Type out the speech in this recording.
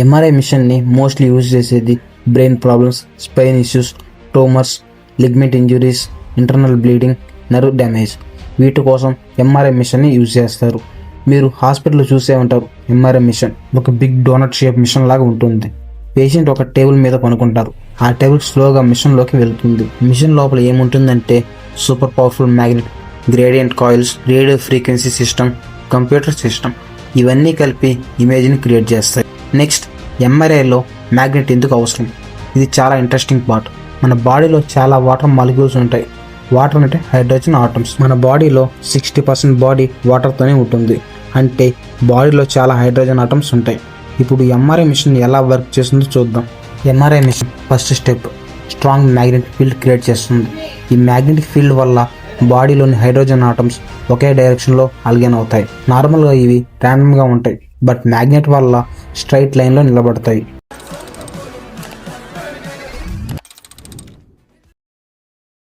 MRI మిషన్ని mostly use చేసేది brain problems, spine issues, tumours, ligament injuries, internal bleeding, nerve damage. వీటి కోసం MRI మిషన్ని యూజ్ చేస్తారు. మీరు హాస్పిటల్లో చూసే ఉంటారు. ఎంఆర్ఐ మిషన్ ఒక బిగ్ డోనట్ షేప్ మిషన్ లాగా ఉంటుంది. పేషెంట్ ఒక టేబుల్ మీద పనుకుంటారు. ఆ టేబుల్ స్లోగా మిషన్లోకి వెళ్తుంది. మిషన్ లోపల ఏముంటుందంటే super powerful magnet, gradient coils, radio frequency system, computer system ఇవన్నీ కలిపి ఇమేజ్ని క్రియేట్ చేస్తాయి. నెక్స్ట్, ఎంఆర్ఐలో మ్యాగ్నెట్ ఎందుకు అవసరం? ఇది చాలా ఇంట్రెస్టింగ్ పార్ట్. మన బాడీలో చాలా వాటర్ మాలిక్యూల్స్ ఉంటాయి. వాటర్ అంటే హైడ్రోజన్ ఆటమ్స్. మన బాడీలో 60% బాడీ వాటర్తోనే ఉంటుంది. అంటే బాడీలో చాలా హైడ్రోజన్ ఆటమ్స్ ఉంటాయి. ఇప్పుడు ఎంఆర్ఐ మిషన్ ఎలా వర్క్ చేస్తుందో చూద్దాం. MRI machine first step, strong magnetic field create చేస్తుంది. ఈ మ్యాగ్నెటిక్ ఫీల్డ్ వల్ల బాడీలోని హైడ్రోజన్ ఆటమ్స్ ఒకే డైరెక్షన్లో అలైన్ అవుతాయి. నార్మల్గా ఇవి ర్యాండమ్గా ఉంటాయి, బట్ మ్యాగ్నెట్ వల్ల స్ట్రైట్ లైన్లో నిలబడతాయి.